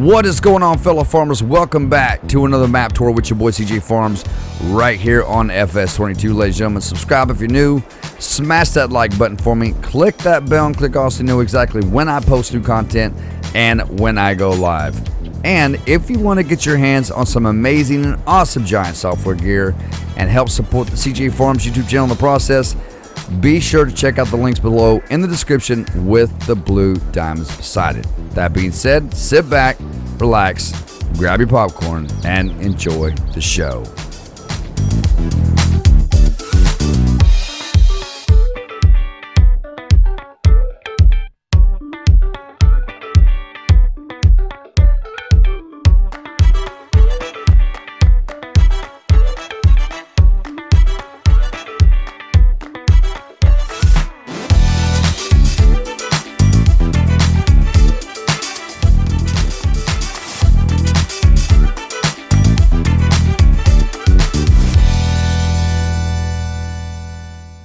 What is going on, fellow farmers? Welcome back to another map tour with your boy CJ Farms right here on FS22. Ladies and gentlemen, subscribe if you're new. Smash that like button for me. Click that bell and click also to know exactly when I post new content and when I go live. And if you want to get your hands on some amazing and awesome Giantssoftware gear and help support the CJ Farms YouTube channel in the process, be sure to check out the links below in the description with the blue diamonds beside it. That being said, sit back, relax, grab your popcorn, and enjoy the show.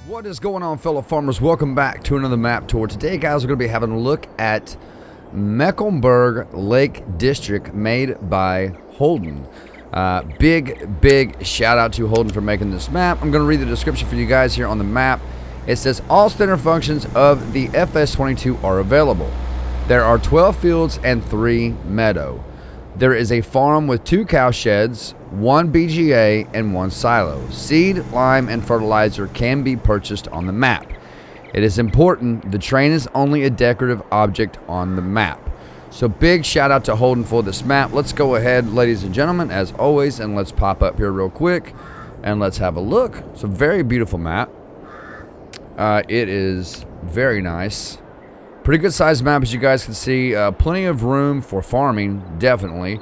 What is going on, fellow farmers? Welcome back to another map tour. Today, guys, we're going to be having a look at Mecklenburg Lake District made by Holden. Big shout out to Holden for making this map. I'm going to read the description for you guys here on the map. It says all standard functions of the FS22 are available. There are 12 fields and 3 meadow. There is a farm with 2 cow sheds, 1 BGA, and 1 silo. Seed, lime, and fertilizer can be purchased on the map. It is important the train is only a decorative object on the map. So big shout out to Holden for this map. Let's go ahead, ladies and gentlemen, as always, and let's pop up here real quick and let's have a look. It's a very beautiful map. It is very nice. Pretty good sized map, as you guys can see. Plenty of room for farming, definitely.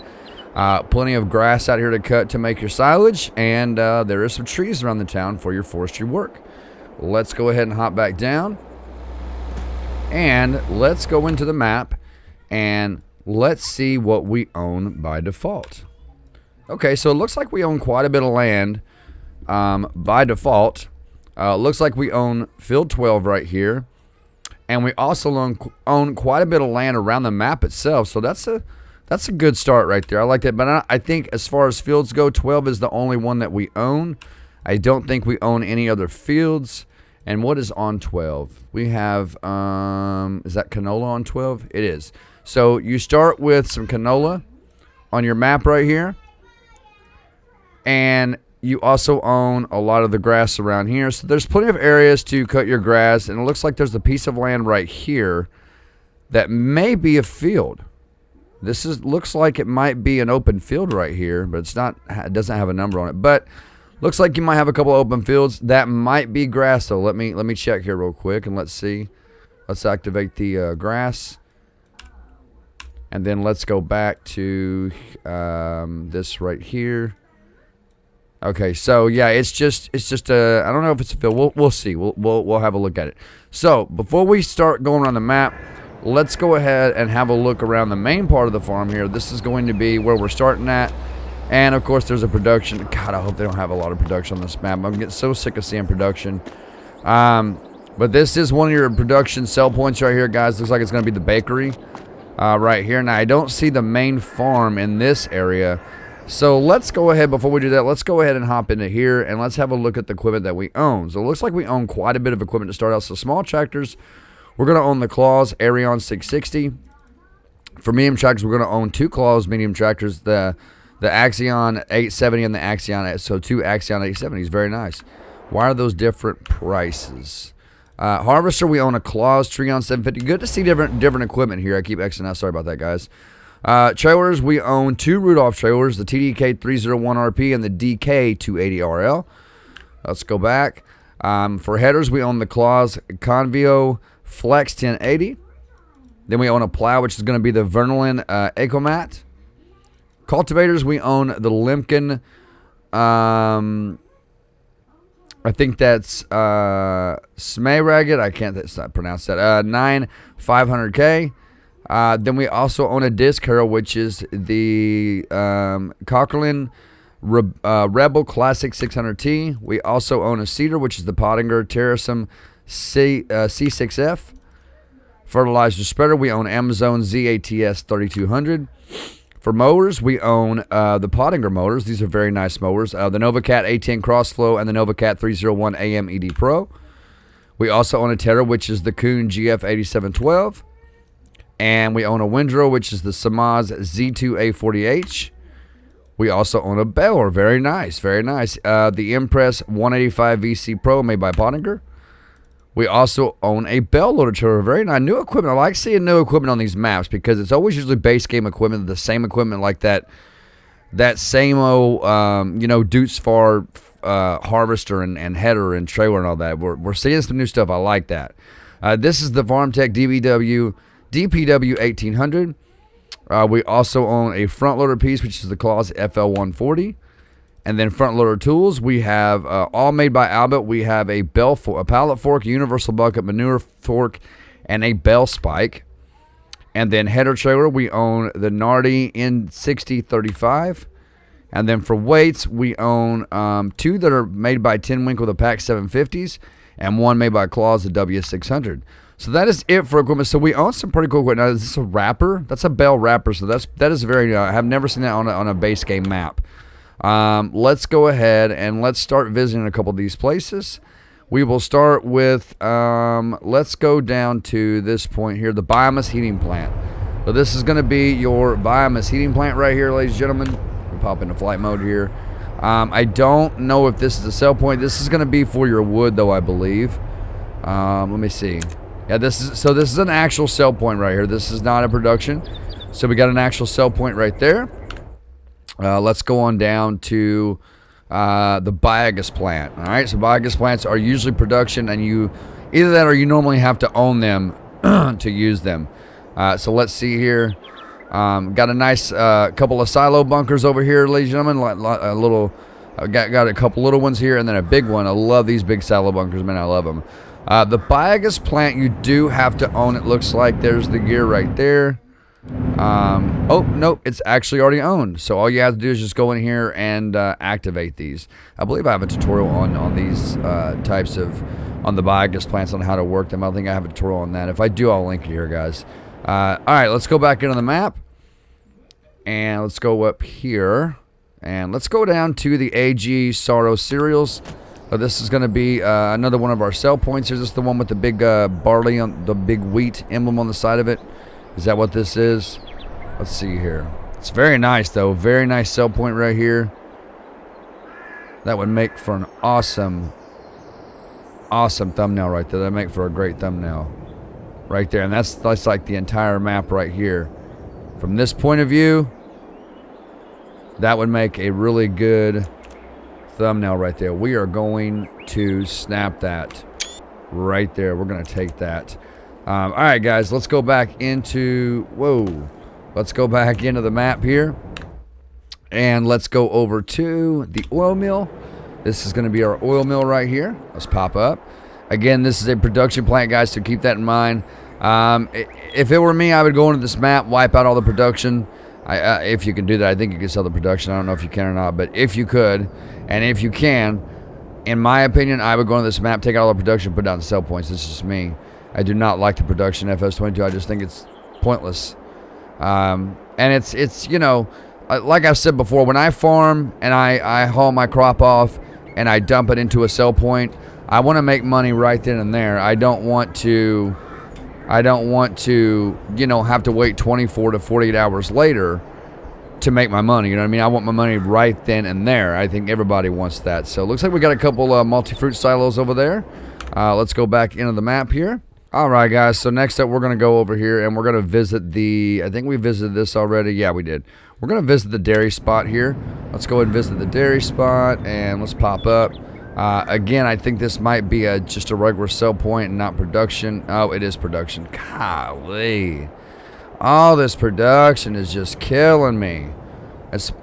Plenty of grass out here to cut to make your silage, and there is some trees around the town for your forestry work. Let's go ahead and hop back down, and let's go into the map, and let's see what we own by default. Okay, so it looks like we own quite a bit of land by default. Looks like we own field 12 right here. And we also own quite a bit of land around the map itself, so that's a good start right there. I like that, but I think as far as fields go, 12 is the only one that we own. I don't think we own any other fields. And what is on 12? We have, is that canola on 12? It is. So you start with some canola on your map right here, and you also own a lot of the grass around here. So there's plenty of areas to cut your grass, and it looks like there's a piece of land right here that may be a field. Looks like it might be an open field right here, but it's not. It doesn't have a number on it. But looks like you might have a couple of open fields. That might be grass though. Let me check here real quick and let's see. Let's activate the grass, and then let's go back to this right here. Okay, so yeah, it's just I don't know if it's a field. We'll see. We'll have a look at it. So before we start going around the map, let's go ahead and have a look around the main part of the farm here. This is going to be where we're starting at, and of course there's a production. God, I hope they don't have a lot of production on this map. I'm getting so sick of seeing production. But this is one of your production sell points right here, guys. Looks like it's going to be the bakery right here. Now I don't see the main farm in this area. So let's go ahead, before we do that, let's go ahead and hop into here and let's have a look at the equipment that we own. So it looks like we own quite a bit of equipment to start out. So small tractors, we're going to own the Claws Arion 660. For medium tractors, we're going to own 2 Claws medium tractors, the Axion 870 and the Axion, so 2 Axion 870s. Very nice. Why are those different prices? Harvester, we own a Claws Trion 750. Good to see different equipment here. I keep Xing out. Sorry about that, guys. Trailers, we own 2 Rudolph trailers, the TDK 301 RP and the DK 280 RL. Let's go back. For headers, we own the Claws Convio Flex 1080. Then we own a plow, which is going to be the Vernolin Ecomat. Cultivators, we own the Limken, I think that's Smayragged. I can't pronounce that. 9500K. Then we also own a disc harrow, which is the Cochran Rebel Classic 600T. We also own a seeder, which is the Pottinger Terrasum C6F. Fertilizer spreader, we own Amazon ZATS 3200. For mowers, we own the Pottinger motors. These are very nice mowers. The NovaCat A10 Crossflow and the NovaCat 301 AM ED Pro. We also own a Terra, which is the Kuhn GF8712. And we own a Windrow, which is the Samaz Z2A40H. We also own a baler. Very nice, very nice. The Impress 185 VC Pro made by Pottinger. We also own a bell loader tiller. Very nice. New equipment. I like seeing new equipment on these maps because it's always usually base game equipment, the same equipment like that same old, Dutes Far harvester and header and trailer and all that. We're seeing some new stuff. I like that. This is the FarmTech DPW 1800. We also own a front loader piece, which is the Claus FL140. And then front loader tools, we have all made by Albert. We have a pallet fork, universal bucket, manure fork, and a bell spike. And then header trailer, we own the Nardi N6035. And then for weights, we own 2 that are made by Tinwinkle, the Pack 750s, and 1 made by Claus, the W600. So that is it for equipment. So we own some pretty cool equipment. Now, is this a wrapper? That's a bell wrapper. So that is very. I have never seen that on a base game map. Let's go ahead and let's start visiting a couple of these places. We will start with, let's go down to this point here, the biomass heating plant. So this is going to be your biomass heating plant right here, ladies and gentlemen. We'll pop into flight mode here. I don't know if this is a sell point. This is going to be for your wood, though, I believe. Let me see. Yeah, this is an actual sell point right here. This is not a production. So we got an actual sell point right there. Let's go on down to the biogas plant. All right, so biogas plants are usually production, and you either that or you normally have to own them to use them. So let's see here. Got a nice couple of silo bunkers over here, ladies and gentlemen. A little, got a couple little ones here, and then a big one. I love these big silo bunkers, man. I love them. The biogas plant, you do have to own. It looks like there's the gear right there. Oh, nope, it's actually already owned. So all you have to do is just go in here and activate these. I believe I have a tutorial on these types of, on the biogas plants on how to work them. I think I have a tutorial on that. If I do, I'll link it here, guys. All right, let's go back into the map. And let's go up here. And let's go down to the AG Sorrow cereals. This is going to be another one of our sell points. Is this the one with the big barley, on the big wheat emblem on the side of it? Is that what this is? Let's see here. It's very nice, though. Very nice sell point right here. That would make for an awesome thumbnail right there. That would make for a great thumbnail right there. And that's like the entire map right here. From this point of view, that would make a really good thumbnail right there. We are going to snap that right there. We're going to take that. All right, guys, let's go back into, let's go back into the map here. And let's go over to the oil mill. This is going to be our oil mill right here. Let's pop up. Again, this is a production plant, guys, so keep that in mind. If it were me, I would go into this map, wipe out all the production. If you can do that, I think you can sell the production. I don't know if you can or not, but if you could, and if you can, in my opinion, I would go into this map, take out all the production, put down the sell points. This is just me. I do not like the production FS22. I just think it's pointless. And it's you know, like I've said before, when I farm and I haul my crop off and I dump it into a sell point, I want to make money right then and there. I don't want to, you know, have to wait 24 to 48 hours later to make my money. You know what I mean? I want my money right then and there. I think everybody wants that. So it looks like we got a couple multi-fruit silos over there. Let's go back into the map here. All right, guys. So next up, we're going to go over here and we're going to visit the, I think we visited this already. Yeah, we did. We're going to visit the dairy spot here. Let's go ahead and visit the dairy spot and let's pop up. Again, I think this might be just a regular sell point and not production. Oh, it is production. Golly. All this production is just killing me.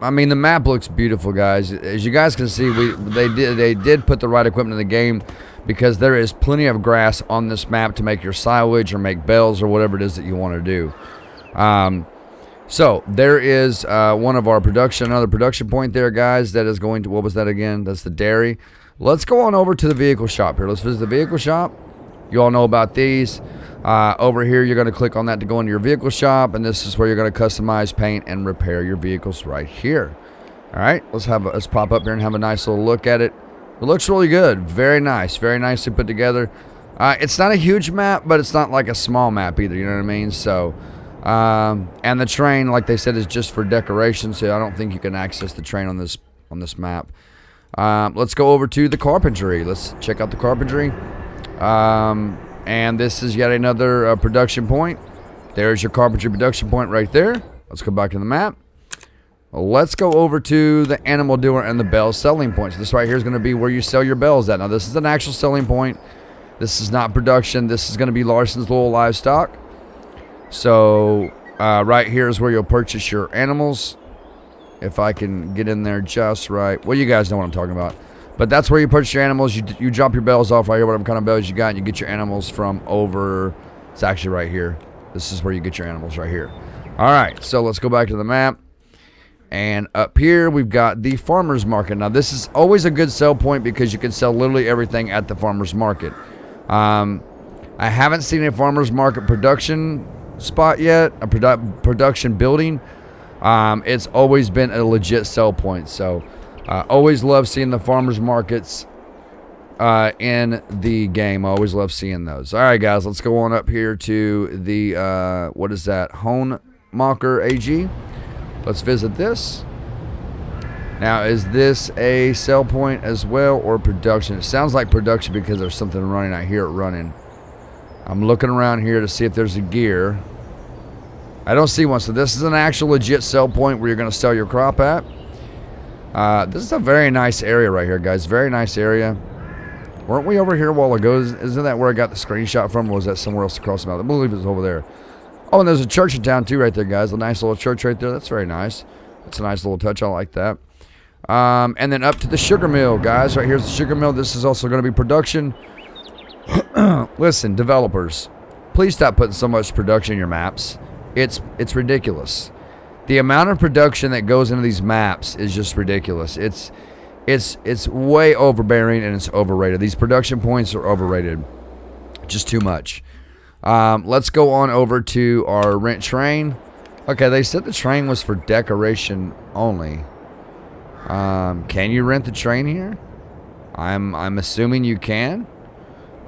I mean, the map looks beautiful, guys. As you guys can see, they did put the right equipment in the game because there is plenty of grass on this map to make your silage or make bales or whatever it is that you want to do. So there is one of our another production point there, guys. That is going to, what was that again? That's the dairy. Let's go on over to the vehicle shop here. Let's visit the vehicle shop. You all know about these. Over here, you're going to click on that to go into your vehicle shop, and this is where you're going to customize, paint, and repair your vehicles right here. All right, let's pop up here and have a nice little look at it. It looks really good. Very nice. Very nicely put together. It's not a huge map, but it's not like a small map either, you know what I mean? So, and the train, like they said, is just for decoration, so I don't think you can access the train on this map. Let's go over to the carpentry. Let's check out the carpentry. And this is yet another production point. There's your carpentry production point right there. Let's go back to the map. Let's go over to the animal dealer and the bell selling points. This right here is going to be where you sell your bells at. Now, this is an actual selling point. This is not production. This is going to be Larson's Little Livestock. So, right here is where you'll purchase your animals. If I can get in there just right. Well, you guys know what I'm talking about. But that's where you purchase your animals. You drop your bells off right here, whatever kind of bells you got, and you get your animals from over. It's actually right here. This is where you get your animals right here. All right, so let's go back to the map. And up here, we've got the farmer's market. Now, this is always a good sell point because you can sell literally everything at the farmer's market. I haven't seen a farmer's market production spot yet, a production building. It's always been a legit sell point, so always love seeing the farmers markets in the game. I always love seeing those. All right, guys, let's go on up here to the what is that? Hohenmacher AG. Let's visit this. Now, is this a sell point as well or production? It sounds like production because there's something running. I hear it running. I'm looking around here to see if there's a gear. I don't see one. So this is an actual legit sell point where you're going to sell your crop at. This is a very nice area right here, guys. Very nice area. Weren't we over here a while ago? Isn't that where I got the screenshot from, or was that somewhere else across the map? I believe it was over there. Oh, and there's a church in town too right there, guys. A nice little church right there. That's very nice. That's a nice little touch. I like that. And then up to the sugar mill, guys. Right here's the sugar mill. This is also going to be production. Listen, developers, please stop putting so much production in your maps. It's ridiculous. The amount of production that goes into these maps is just ridiculous. It's way overbearing and it's overrated. These production points are overrated. Just too much. Let's go on over to our rent train. Okay, they said the train was for decoration only. Can you rent the train here? I'm assuming you can.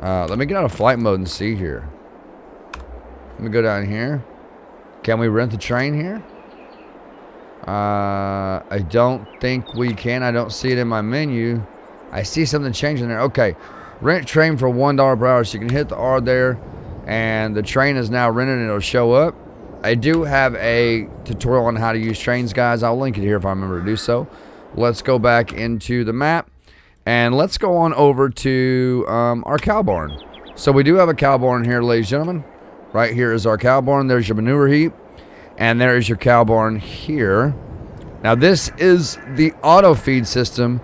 Let me get out of flight mode and see here. Let me go down here. Can we rent the train here? I don't think we can. I don't see it in my menu. I see something changing there. Okay, rent train for $1 per hour. So you can hit the R there, and the train is now rented and it'll show up. I do have a tutorial on how to use trains, guys. I'll link it here if I remember to do so. Let's go back into the map, and let's go on over to our cow barn. So we do have a cow barn here, ladies and gentlemen. Right here is our cow barn. There's your manure heap. And there is your cow barn here. Now, this is the auto feed system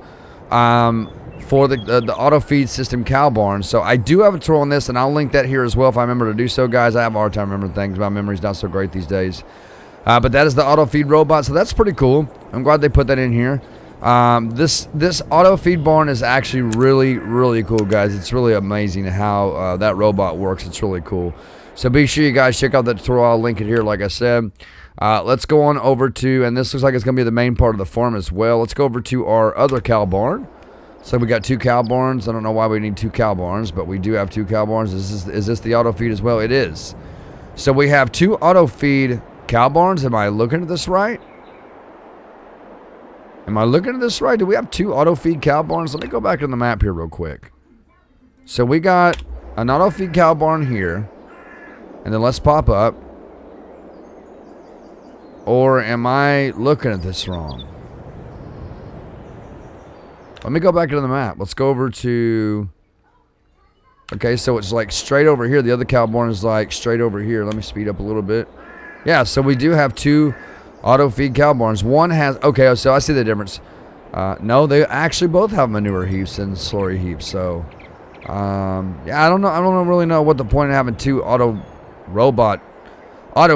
for the auto feed system cow barn. So I do have a tutorial on this, and I'll link that here as well if I remember to do so, guys. I have a hard time remembering things. My memory's not so great these days. But that is the auto feed robot, so that's pretty cool. I'm glad they put that in here. This auto feed barn is actually really, really cool, guys. It's really amazing how that robot works. It's really cool. So be sure you guys check out that tutorial. I'll link it here, like I said. Let's go on over to, and this looks like it's going to be the main part of the farm as well. Let's go over to our other cow barn. So we got 2 cow barns. I don't know why we need 2 cow barns, but we do have 2 cow barns. Is this the auto feed as well? It is. So we have 2 auto feed cow barns. Am I looking at this right? Am I looking at this right? Do we have 2 auto feed cow barns? Let me go back to the map here real quick. So we got an auto feed cow barn here. And then let's pop up. Or am I looking at this wrong? Let me go back to the map. Let's go over to... Okay, so it's like straight over here. The other cow barn is like straight over here. Let me speed up a little bit. Yeah, so we do have 2 auto feed cow barns. One has... Okay, so I see the difference. No, they actually both have manure heaps and slurry heaps. So, yeah, I don't know. I don't really know what the point of having 2 auto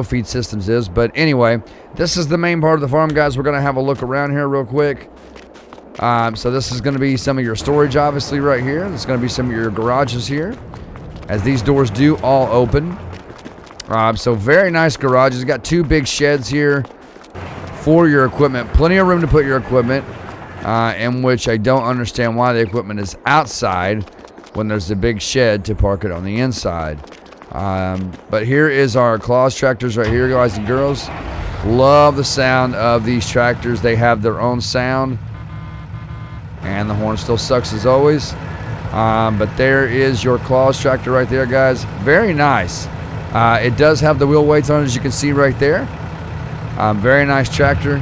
feed systems is, but anyway, this is the main part of the farm, guys. We're gonna have a look around here real quick. So this is gonna be some of your storage, obviously, right here. This is gonna be some of your garages here, as these doors do all open. So very nice garages. Got 2 big sheds here for your equipment. Plenty of room to put your equipment, in which I don't understand why the equipment is outside when there's a big shed to park it on the inside. But here is our Claus tractors right here, guys and girls. Love the sound of these tractors. They have their own sound. And the horn still sucks as always. But there is your Claus tractor right there, guys. Very nice. It does have the wheel weights on it, as you can see right there. Very nice tractor.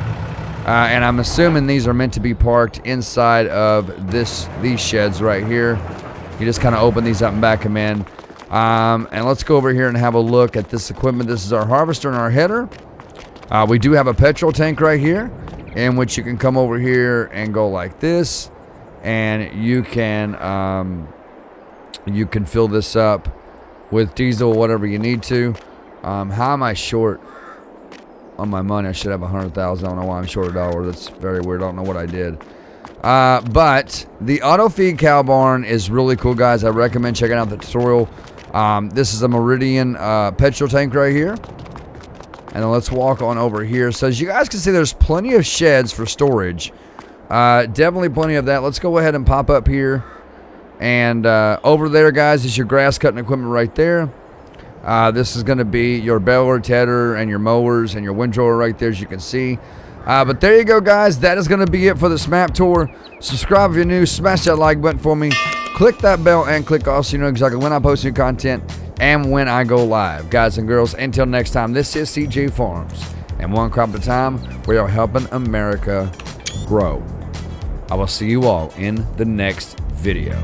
And I'm assuming these are meant to be parked inside of these sheds right here. You just kind of open these up and back them in. And let's go over here and have a look at this equipment. This is our harvester and our header. We do have a petrol tank right here, in which you can come over here and go like this, and you can fill this up with diesel, whatever you need to. How am I short on my money? I should have 100,000. I don't know why I'm short a dollar. That's very weird. I don't know what I did. But the auto feed cow barn is really cool, guys. I recommend checking out the tutorial. This is a Meridian petrol tank right here. And then let's walk on over here. So as you guys can see, there's plenty of sheds for storage. Definitely plenty of that. Let's go ahead and pop up here. And over there, guys, is your grass cutting equipment right there. This is going to be your baler, tedder, and your mowers and your windrower right there, as you can see. But there you go, guys. That is going to be it for this map tour. Subscribe if you're new. Smash that like button for me. Click that bell and click all so you know exactly when I post new content and when I go live. Guys and girls, until next time, this is CJ Farms. And one crop at a time, we are helping America grow. I will see you all in the next video.